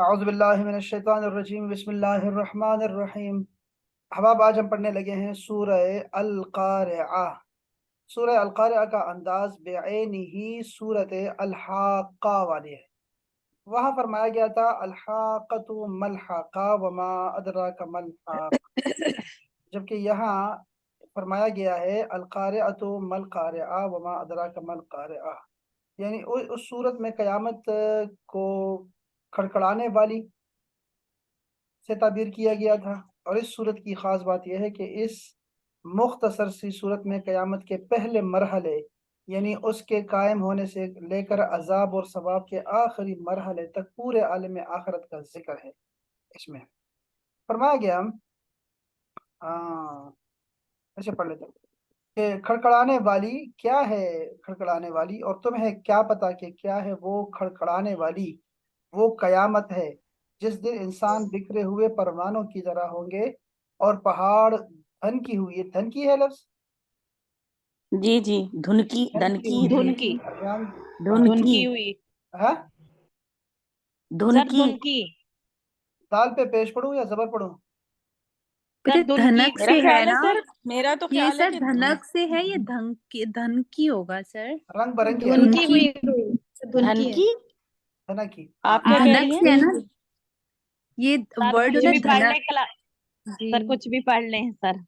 اعوذ باللہ من الشیطان الرجیم بسم اللہ الرحمن الرحیم۔ احباب، آج ہم پڑھنے لگے ہیں سورہ القارعہ۔ سورہ القارعہ کا انداز بعینہ ہی سورۃ الحاقہ والی ہے۔ وہاں فرمایا گیا تھا الحاقۃ ملحقہ وما ادراک ملحق، جبکہ یہاں فرمایا گیا ہے القارعۃ ملقارعہ وما ادراک ملقارعہ، یعنی اس صورت میں قیامت کو کھڑکھڑانے والی سے تعبیر کیا گیا تھا۔ اور اس صورت کی خاص بات یہ ہے کہ اس مختصر سی صورت میں قیامت کے پہلے مرحلے، یعنی اس کے قائم ہونے سے لے کر عذاب اور ثواب کے آخری مرحلے تک پورے عالم آخرت کا ذکر ہے۔ اس میں فرمایا گیا، ایسے پڑھ لیتے ہیں کہ کھڑکھڑانے والی کیا ہے، کھڑکھڑانے والی، اور تمہیں کیا پتا کہ کیا ہے وہ کھڑکھڑانے والی؟ وہ قیامت ہے جس دن انسان بکھرے ہوئے پروانوں کی طرح ہوں گے اور پہاڑ دھنکی ہوئی، دھنکی ہے لفظ، جی جی، دھنکی دھنکی دھنکی ہوئی دھنکی دھنکی دھنکی ہوئی ہاں، سر، دھنکی دھنکی دال پہ پیش پڑھوں یا زبر پڑھوں؟ سر، یہ دھنکی دھنک میرا سے ہے خیال ہے نا؟ سر، میرا تو یہ خیال ہے سر کہ دھنک سے ہے، یہ دھنکی ہوگا سر۔ رنگ برنگی ہے، دھنکی دھنکی ہوئی دھنکی ہے دھنکی دھنکی۔ آپ کیا کہہ رہی دھنک ہیں؟ سے ہے نا، یہ سر ورڈ کچھ ہوتا بھی ہے پڑھ لیں دھنک۔ جی سر کچھ بھی پڑھ لیں سر۔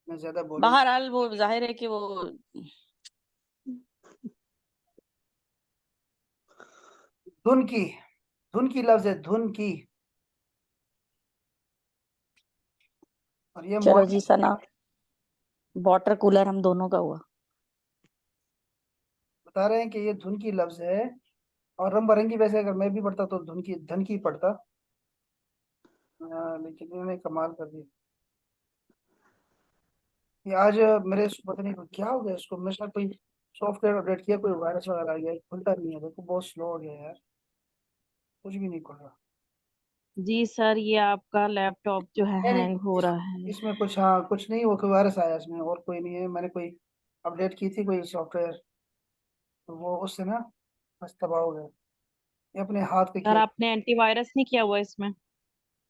میں زیادہ بولوں بہرحال وہ ظاہر ہے کہ وہ دھنکی، دھنکی لفظ ہے، دھنکی، اور یہ چلو جی ثنا، واٹر کولر ہم دونوں کا ہوا۔ بتا رہے ہیں کہ یہ دھنکی لفظ ہے، اور رنگ برنگی ویسے اگر میں بھی پڑھتا تو دھنکی دھنکی پڑھتا، لیکن انہوں نے کمال کر دیا۔ یہ آج میرے پتہ نہیں کیا ہو گیا اس کو، میں شاید کوئی سافٹ ویئر اپڈیٹ کیا، کوئی وائرس وغیرہ آ گیا، کھلتا نہیں ہے، دیکھو بہت سلو ہو گیا یار، کچھ بھی نہیں کھل رہا۔ جی سر، یہ آپ کا لیپ ٹاپ جو ہے نہیں ہینگ ہو اس رہا ہے۔ اس میں کچھ، ہاں کچھ نہیں، وہ کوئی وائرس آیا اس میں، اور کوئی نہیں ہے، میں نے کوئی اپڈیٹ کی تھی کوئی سافٹ ویئر، تو وہ اس سے نا بس تباہ ہو گیا۔ یہ اپنے ہاتھ پہ سر آپ نے اینٹی وائرس نہیں کیا ہوا اس میں؟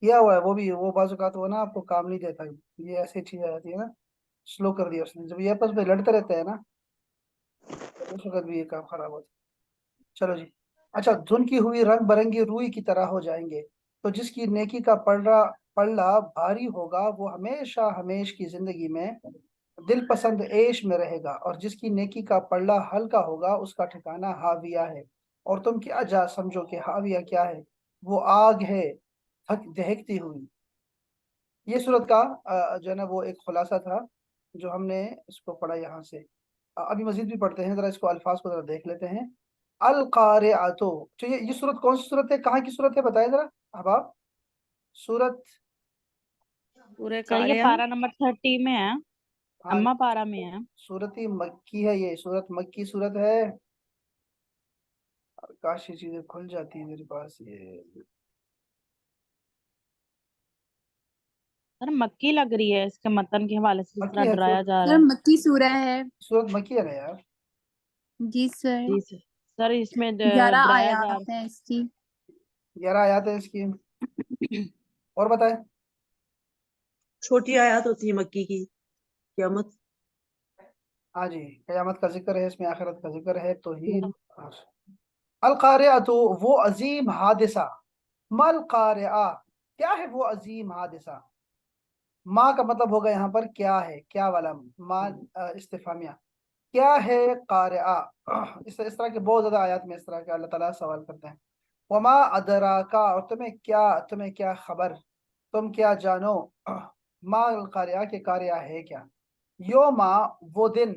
کیا ہوا ہے، وہ بھی وہ بعض اوقات وہ نا آپ کو کام نہیں دیتا، یہ ایسی چیز آ جاتی ہے نا، سلو کر دیا اس نے، جب یہ آپس میں لڑتے رہتے ہیں نا تو اس وقت بھی یہ کام خراب ہوتا ہے۔ چلو جی، اچھا، دھنکی ہوئی رنگ برنگی روئی کی طرح ہو جائیں گے، تو جس کی نیکی کا پلڑا بھاری ہوگا وہ ہمیشہ ہمیش کی زندگی میں دل پسند عیش میں رہے گا، اور جس کی نیکی کا پلڑا ہلکا ہوگا اس کا ٹھکانہ ہاویہ ہے۔ اور تم کیا جا سمجھو کہ ہاویہ کیا ہے؟ وہ آگ ہے دہکتی ہوئی۔ یہ صورت کا جو ہے نا وہ ایک خلاصہ تھا جو ہم نے اس کو پڑھا یہاں سے۔ ابھی مزید بھی پڑھتے ہیں، ذرا اس کو الفاظ کو ذرا دیکھ لیتے ہیں۔ القارعۃ، تو یہ صورت کون سی صورت ہے، کہاں کی صورت ہے، بتائیں ذرا احباب۔ صورت، پورے سر یہ قاریہ پارا نمبر 30 میں ہے، ہاں، اما پارا میں ہے۔ صورت مکی ہے، یہ صورت مکی صورت ہے، اور کاش یہ چیزیں کھل جاتی ہیں میرے پاس۔ یہ سر مکی لگ رہی ہے اس کے متن کے حوالے سے، جس طرح مکی ہے ڈرایا جا رہا سر ہے۔ مکی سورہ ہے۔ صورت مکی ہے نا یار۔ جی سر، جی سر، سر اس میں 11 ڈرایا جا آیات رہا ہیں اس کی۔ 11 آیات ہے اس کی، اور بتائیں۔ چھوٹی آیات ہوتی ہے مکی کی، قیامت۔ ہاں جی، قیامت کا ذکر ہے اس میں، آخرت کا ذکر ہے، توحید۔ القارعۃ، وہ عظیم حادثہ، ما القارعہ، کیا ہے وہ عظیم حادثہ؟ ما کا مطلب ہوگا یہاں پر کیا ہے، کیا والا ما استفہامیہ، کیا ہے قارعہ؟ اس طرح کے بہت زیادہ آیات میں اس طرح کے اللہ تعالیٰ سوال کرتے ہیں۔ وما ادراکا، اور تمہیں کیا خبر، تم کیا جانو، ما القارعہ، کے قارعہ ہے کیا؟ یوما، وہ دن،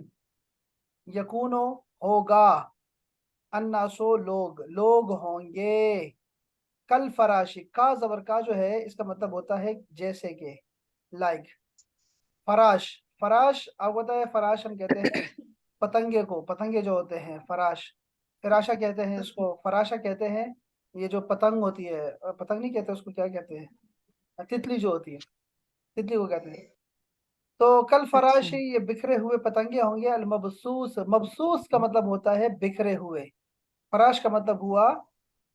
یکونو، ہوگا، الناسو، لوگ ہوں گے، کل فراشی، کا زبر کا جو ہے اس کا مطلب ہوتا ہے جیسے کہ، لائک، فراش آپ کو پتہ ہے، فراش ہم کہتے ہیں پتنگے کو، پتنگے جو ہوتے ہیں فراشہ کہتے ہیں اس کو، فراشہ کہتے ہیں یہ جو پتنگ ہوتی ہے، پتنگ نہیں کہتے اس کو، کیا کہتے ہیں، تتلی جو ہوتی ہے، تتلی کو کہتے ہیں۔ تو کل اچھا، فراشی، یہ بکھرے ہوئے پتنگے ہوں گے، المبسوس، مبسوس کا مطلب ہوتا ہے بکھرے ہوئے، فراش کا مطلب ہوا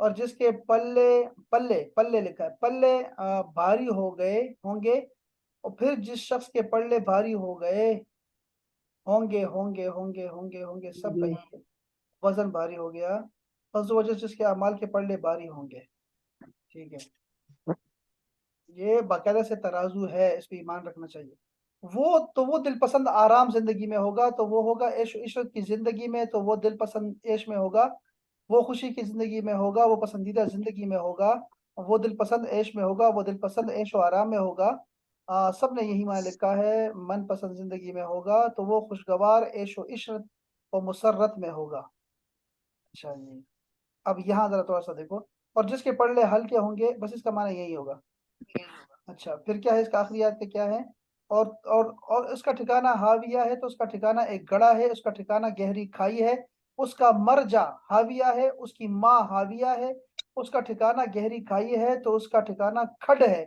اور جس کے پلے پلے پلے لکھا ہے پلے بھاری ہو گئے ہوں گے، اور پھر جس شخص کے پلے بھاری ہو گئے ہوں گے ہوں گے ہوں گے ہوں گے ہوں گے سب کا یہ وزن بھاری ہو گیا، بس وجہ جس کے اعمال کے پلے بھاری ہوں گے. ٹھیک ہے، یہ باقاعدہ سے ترازو ہے، اس پہ ایمان رکھنا چاہیے. وہ دل پسند آرام زندگی میں ہوگا تو وہ ہوگا عیش و عشرت کی زندگی میں، تو وہ دل پسند عیش میں ہوگا. وہ خوشی کی زندگی میں ہوگا، وہ پسندیدہ زندگی میں ہوگا. وہ دل پسند عیش میں ہوگا، وہ دل پسند عیش و آرام میں ہوگا. سب نے یہی معنی لکھا ہے، من پسند زندگی میں ہوگا تو وہ خوشگوار عیش و عشرت و مسرت میں ہوگا. اچھا جی، اب یہاں ذرا تھوڑا سا دیکھو، اور جس کے پلے ہلکے ہوں گے، بس اس کا معنی یہی ہوگا. اچھا پھر کیا ہے اس کا آخری آیت کا کیا ہے؟ اور اس کا ٹھکانہ ہاویہ ہے، تو اس کا ٹھکانہ ایک گڑھا ہے، اس کا ٹھکانہ گہری کھائی ہے. اس کا مرجع ہاویہ ہے، اس کی ماں ہاویہ ہے. اس کا ٹھکانہ گہری کھائی ہے تو اس کا ٹھکانہ کھڈ ہے،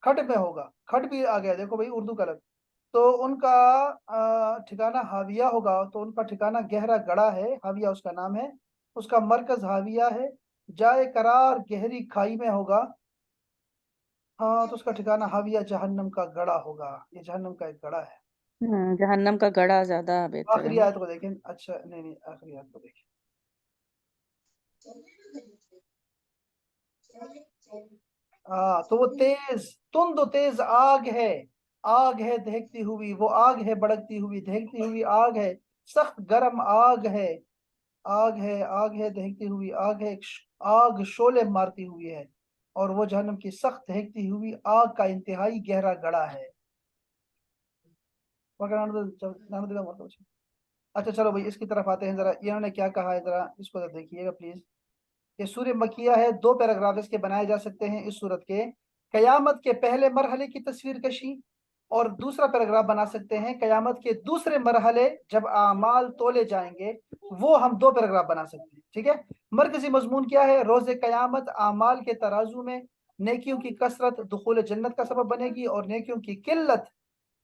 کھڈ میں ہوگا. کھڈ بھی آ گیا، دیکھو بھائی اردو کا لفظ. تو ان کا ٹھکانہ ہاویہ ہوگا، تو ان کا ٹھکانہ گہرا گڑھا ہے، ہاویہ اس کا نام ہے. اس کا مرکز ہاویہ ہے، جائے قرار گہری کھائی میں ہوگا. ہاں تو اس کا ٹھکانہ ہاویہ جہنم کا گڑھا ہوگا. یہ جہنم کا ایک گڑھا ہے. جہنم کا گڑھا زیادہ بہتر ہے آخری نا. آیت کو دیکھیں. اچھا نہیں آخری آیت کو دیکھیں. تو وہ تیز تند و تیز آگ ہے، آگ ہے دہکتی ہوئی، وہ آگ ہے بڑکتی ہوئی، دہکتی ہوئی آگ ہے، سخت گرم آگ ہے. آگ ہے دہکتی ہوئی آگ ہے، آگ شعلے مارتی ہوئی ہے. اور وہ جہنم کی سخت دہکتی ہوئی آگ کا انتہائی گہرا گڑھا ہے. اچھا چلو بھائی اس کی طرف آتے ہیں. ذرا انہوں نے کیا کہا ہے، ذرا اس کو دیکھیے گا پلیز. یہ سورہ مکیہ ہے، 2 پیراگراف اس کے بنائے جا سکتے ہیں اس صورت کے. قیامت کے پہلے مرحلے کی تصویر کشی، اور دوسرا پیراگراف بنا سکتے ہیں قیامت کے دوسرے مرحلے جب اعمال تولے جائیں گے، وہ ہم 2 پیراگراف بنا سکتے ہیں. ٹھیک ہے، مرکزی مضمون کیا ہے؟ روز قیامت اعمال کے ترازو میں نیکیوں کی کثرت دخول جنت کا سبب بنے گی، اور نیکیوں کی قلت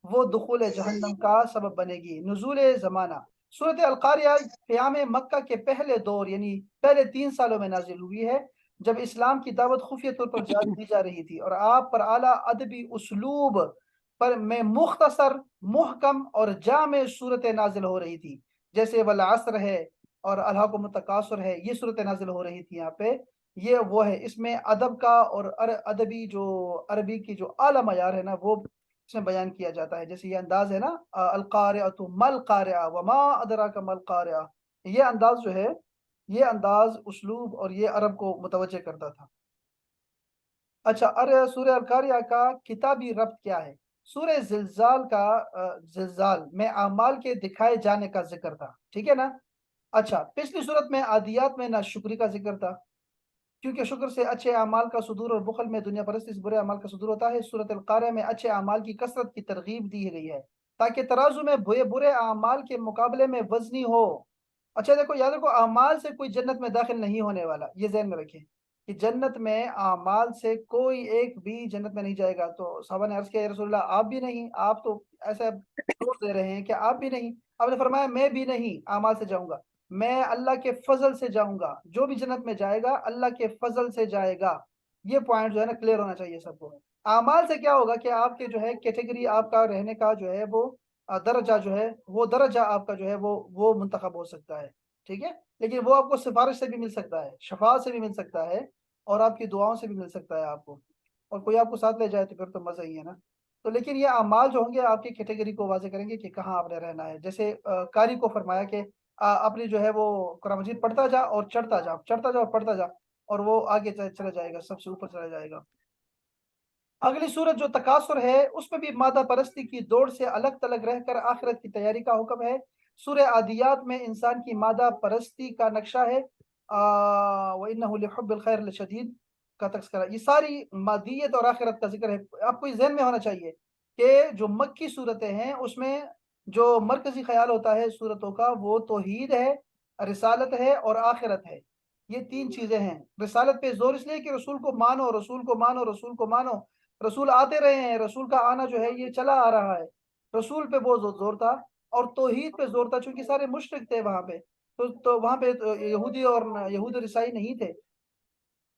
وہ دخول جہنم کا سبب بنے گی. نزول زمانہ، سورۃ القاریہ قیام مکہ کے پہلے دور یعنی پہلے 3 سالوں میں نازل ہوئی ہے، جب اسلام کی دعوت خفیہ طور پر دی جا رہی تھی، اور آپ پر اعلیٰ ادبی اسلوب پر میں مختصر محکم اور جامع صورتیں نازل ہو رہی تھی، جیسے والعصر ہے اور الہاکم التکاثر ہے. یہ صورتیں نازل ہو رہی تھی یہاں پہ. یہ وہ ہے، اس میں ادب کا اور ادبی جو عربی کی جو اعلیٰ معیار ہے نا، وہ اس میں بیان کیا جاتا ہے. جیسے یہ انداز ہے نا، القارعۃ ما القارعہ وما ادراک ما القارعہ، یہ انداز جو ہے، یہ انداز اسلوب اور یہ عرب کو متوجہ کرتا تھا. اچھا سورہ القاریہ کا کتابی ربط کیا ہے؟ سورہ زلزال کا زلزال میں اعمال کے دکھائے جانے کا ذکر تھا. ٹھیک ہے نا. اچھا پچھلی صورت میں عادیات میں ناشکری کا ذکر تھا، کیونکہ شکر سے اچھے اعمال کا صدور اور بخل میں دنیا پرستی سے برے اعمال کا صدور ہوتا ہے. سورۃ القاریہ میں اچھے اعمال کی کثرت کی ترغیب دی گئی ہے تاکہ ترازو میں برے اعمال کے مقابلے میں وزنی ہو. اچھا دیکھو، یاد رکھو اعمال سے کوئی جنت میں داخل نہیں ہونے والا، یہ ذہن میں رکھیں کہ جنت میں اعمال سے کوئی ایک بھی جنت میں نہیں جائے گا. تو صحابہ نے عرض کیا، یا رسول اللہ آپ بھی نہیں؟ آپ تو ایسا زور دے رہے ہیں کہ آپ بھی نہیں. آپ نے فرمایا میں بھی نہیں اعمال سے جاؤں گا، میں اللہ کے فضل سے جاؤں گا. جو بھی جنت میں جائے گا اللہ کے فضل سے جائے گا. یہ پوائنٹ جو ہے نا کلیئر ہونا چاہیے سب کو. اعمال سے کیا ہوگا کہ آپ کے جو ہے کیٹیگری، آپ کا رہنے کا جو ہے وہ درجہ جو ہے، وہ درجہ آپ کا جو ہے وہ منتخب ہو سکتا ہے. ٹھیک ہے، لیکن وہ آپ کو سفارش سے بھی مل سکتا ہے، شفاعت سے بھی مل سکتا ہے، اور آپ کی دعاؤں سے بھی مل سکتا ہے آپ کو. اور کوئی آپ کو ساتھ لے جائے تو پھر تو مزہ ہی ہے نا. تو لیکن یہ اعمال جو ہوں گے آپ کی کیٹیگری کو واضح کریں گے کہ کہاں آپ نے رہنا ہے. جیسے قاری کو فرمایا کہ اپنی جو ہے وہ قرآن مجید پڑھتا جا اور چڑھتا جا، چڑھتا جا اور پڑھتا جا، اور وہ آگے چلا جائے گا، سب سے اوپر چلا جائے گا. اگلی صورت جو تکاثر ہے، اس میں بھی مادہ پرستی کی دوڑ سے الگ تلگ رہ کر آخرت کی تیاری کا حکم ہے. سورہ عادیات میں انسان کی مادہ پرستی کا نقشہ ہے، وَإِنَّهُ لِحُبِّ الْخَيْرِ لَشَدِيدٌ کا تذکرہ. یہ ساری مادیت اور آخرت کا ذکر ہے. آپ کو یہ ذہن میں ہونا چاہیے کہ جو مکی صورتیں ہیں اس میں جو مرکزی خیال ہوتا ہے صورتوں کا، وہ توحید ہے، رسالت ہے اور آخرت ہے. یہ 3 چیزیں ہیں. رسالت پہ زور اس لیے کہ رسول کو مانو، رسول کو مانو، رسول کو مانو. رسول آتے رہے ہیں، رسول کا آنا جو ہے یہ چلا آ رہا ہے. رسول پہ بہت زور تھا، اور توحید پہ زور تھا، چونکہ سارے مشرک تھے وہاں پہ. تو وہاں پہ یہودی اور عیسائی نہیں تھے.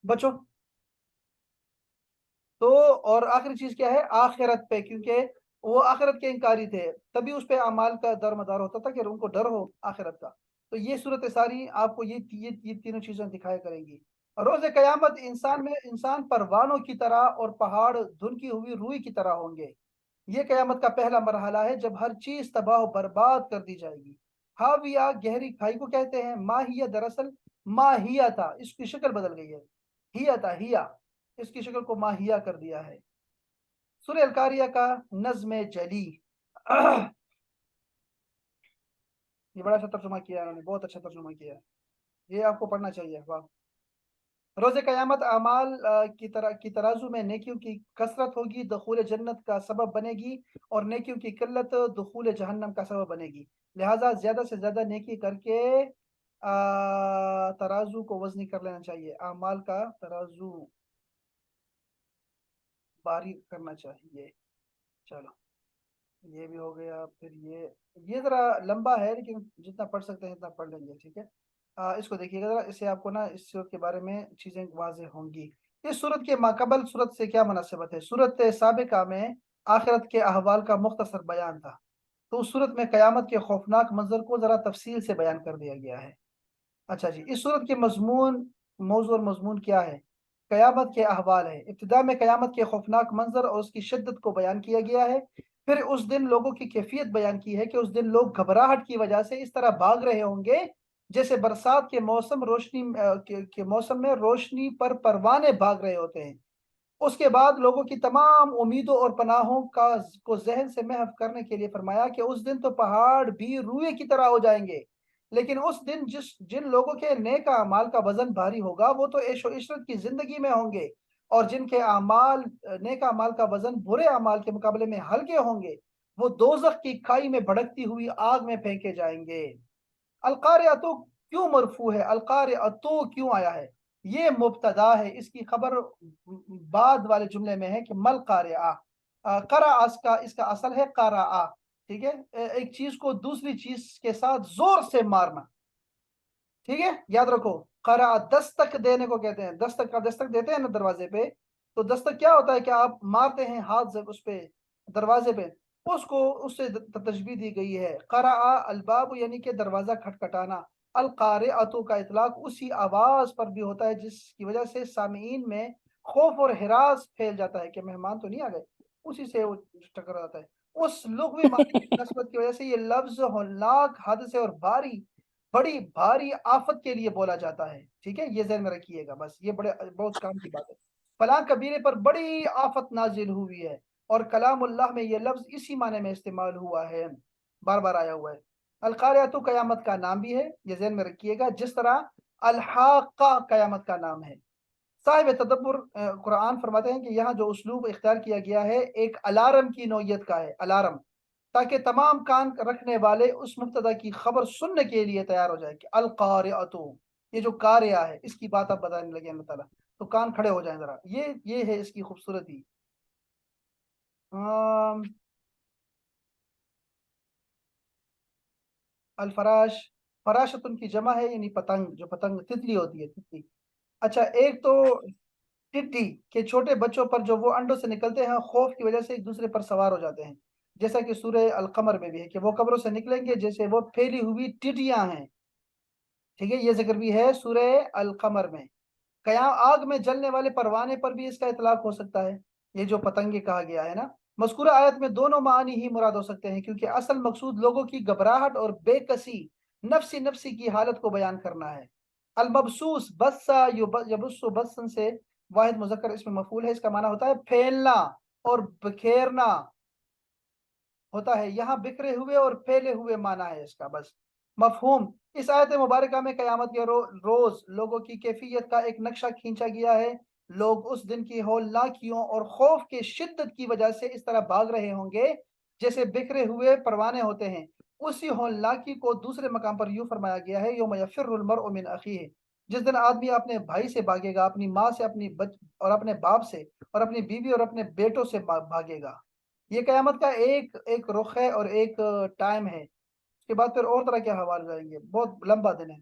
بچوں تو اور آخری چیز کیا ہے؟ آخرت پہ، کیونکہ وہ آخرت کے انکاری تھے، تبھی اس پہ اعمال کا در مدار ہوتا تھا کہ ان کو ڈر ہو آخرت کا۔ تو یہ صورت ساری آپ کو یہ تینوں چیزیں دکھایا کریں گی۔ روز قیامت انسان پروانوں کی طرح اور پہاڑ دھنکی ہوئی روئی کی طرح ہوں گے۔ یہ قیامت کا پہلا مرحلہ ہے جب ہر چیز تباہ و برباد کر دی جائے گی۔ ہاویہ گہری کھائی کو کہتے ہیں۔ ماہیہ دراصل ماہیہ تھا، اس کی شکل بدل گئی ہے، ہیا تھا ہیا، اس کی شکل کو ماہیہ کر دیا ہے۔ سورہ القاریہ کا نظم جلی یہ بڑا اچھا ترجمہ کیا ہے انہوں نے، بہت اچھا ترجمہ کیا ہے، یہ آپ کو پڑھنا چاہیے۔ واہ۔ روز قیامت اعمال کی ترازو میں نیکیوں کی کثرت ہوگی، دخول جنت کا سبب بنے گی، اور نیکیوں کی قلت دخول جہنم کا سبب بنے گی۔ لہٰذا زیادہ سے زیادہ نیکی کر کے ترازو کو وزنی کر لینا چاہیے، اعمال کا ترازو باری کرنا چاہیے۔ چلو یہ بھی ہو گیا۔ پھر یہ ذرا لمبا ہے، لیکن جتنا پڑھ سکتے ہیں اتنا پڑھ لیں گے، ٹھیک ہے؟ اس کو دیکھیے گا ذرا، اس سے آپ کو نا اس صورت کے بارے میں چیزیں واضح ہوں گی۔ اس صورت کے ماقبل صورت سے کیا مناسبت ہے؟ صورت سابقہ میں آخرت کے احوال کا مختصر بیان تھا، تو اس صورت میں قیامت کے خوفناک منظر کو ذرا تفصیل سے بیان کر دیا گیا ہے۔ اچھا جی، اس صورت کے موضوع اور مضمون کیا ہے؟ قیامت کے احوال ہے۔ ابتدا میں قیامت کے خوفناک منظر اور اس کی شدت کو بیان کیا گیا ہے، پھر اس دن لوگوں کی کیفیت بیان کی ہے کہ اس دن لوگ گھبراہٹ کی وجہ سے اس طرح بھاگ رہے ہوں گے جیسے برسات کے موسم میں روشنی پر پروانے بھاگ رہے ہوتے ہیں۔ اس کے بعد لوگوں کی تمام امیدوں اور پناہوں کو ذہن سے محو کرنے کے لیے فرمایا کہ اس دن تو پہاڑ بھی روئے کی طرح ہو جائیں گے، لیکن اس دن جن لوگوں کے نیک اعمال کا وزن بھاری ہوگا وہ تو عیش و عشرت کی زندگی میں ہوں گے، اور جن کے نیک اعمال کا وزن برے اعمال کے مقابلے میں ہلکے ہوں گے وہ دوزخ کی کھائی میں بھڑکتی ہوئی آگ میں پھینکے جائیں گے۔ القاریہ کیوں مرفوع ہے؟ القاریہ کیوں آیا ہے؟ یہ مبتدا ہے، اس کی خبر بعد والے جملے میں ہے کہ مل قاریہ، قرأ اس کا اصل ہے قرأ، ٹھیک ہے؟ ایک چیز کو دوسری چیز کے ساتھ زور سے مارنا، ٹھیک ہے؟ یاد رکھو، قرأ دستک دینے کو کہتے ہیں۔ دستک دیتے ہیں نا دروازے پہ، تو دستک کیا ہوتا ہے کہ آپ مارتے ہیں ہاتھ سے اس پہ، دروازے پہ، اس سے تشبیہ دی گئی ہے۔ قرأ الباب یعنی کہ دروازہ کھٹکھٹانا۔ القارعۃ کا اطلاق اسی آواز پر بھی ہوتا ہے جس کی وجہ سے سامعین میں خوف اور ہراس پھیل جاتا ہے کہ مہمان تو نہیں آ گئے، اسی سے وہ ٹکرا جاتا ہے۔ اس لغوی معنی کی نسبت کی وجہ سے یہ لفظ ہولناک حادثے اور بڑی بھاری آفت کے لیے بولا جاتا ہے، ٹھیک ہے؟ یہ ذہن میں رکھیے گا، بس یہ بہت کام کی بات ہے۔ فلاں کبیرے پر بڑی آفت نازل ہوئی ہے، اور کلام اللہ میں یہ لفظ اسی معنی میں استعمال ہوا ہے، بار بار آیا ہوا ہے۔ القاریہ قیامت کا نام بھی ہے، یہ ذہن میں رکھیے گا، جس طرح الحاقہ قیامت کا نام ہے۔ صاحب تدبر قرآن فرماتے ہیں کہ یہاں جو اسلوب اختیار کیا گیا ہے ایک الارم کی نوعیت کا ہے، الارم، تاکہ تمام کان رکھنے والے اس مبتدا کی خبر سننے کے لیے تیار ہو جائے کہ القاریۃ، یہ جو قاریہ ہے اس کی بات آپ بتانے لگے اللہ تعالیٰ، تو کان کھڑے ہو جائیں ذرا۔ یہ ہے اس کی خوبصورتی۔ الفراش، فراشتن کی جمع ہے، یعنی پتنگ، جو پتنگ تتلی ہوتی ہے، تتلی۔ اچھا، ایک تو ٹڈی کے چھوٹے بچوں پر جو وہ انڈوں سے نکلتے ہیں، خوف کی وجہ سے ایک دوسرے پر سوار ہو جاتے ہیں، جیسا کہ سورہ القمر میں بھی ہے کہ وہ قبروں سے نکلیں گے جیسے وہ پھیلی ہوئی ٹڈیاں ہیں، ٹھیک ہے؟ یہ ذکر بھی ہے سورہ القمر میں۔ آگ میں جلنے والے پروانے پر بھی اس کا اطلاق ہو سکتا ہے، یہ جو پتنگے کہا گیا ہے نا۔ مذکورہ آیت میں دونوں معنی ہی مراد ہو سکتے ہیں، کیونکہ اصل مقصود لوگوں کی گھبراہٹ اور بے کسی نفسی کی حالت کو بیان کرنا ہے۔ المبسوس بسا یبسو بسن سے واحد مذکر اس میں مفعول ہے، اس کا معنی ہوتا ہے پھیلنا اور بکھیرنا ہوتا ہے، یہاں بکھرے ہوئے اور پھیلے ہوئے معنی ہے اس کا، بس مفہوم۔ اس آیت مبارکہ میں قیامت کے روز لوگوں کی کیفیت کا ایک نقشہ کھینچا گیا ہے۔ لوگ اس دن کی ہولناکیوں اور خوف کی شدت کی وجہ سے اس طرح بھاگ رہے ہوں گے جیسے بکھرے ہوئے پروانے ہوتے ہیں۔ اسی ہولناکی کو دوسرے مقام پر یوں فرمایا گیا ہے، یوم یفر المرء من اخیہ، جس دن آدمی اپنے بھائی سے بھاگے گا، اپنی ماں سے، اور اپنے باپ سے، اور اپنی بیوی اور اپنے بیٹوں سے بھاگے گا۔ یہ قیامت کا ایک رخ ہے اور ایک ٹائم ہے، اس کے بعد پھر اور طرح کے حوال جائیں گے، بہت لمبا دن ہے۔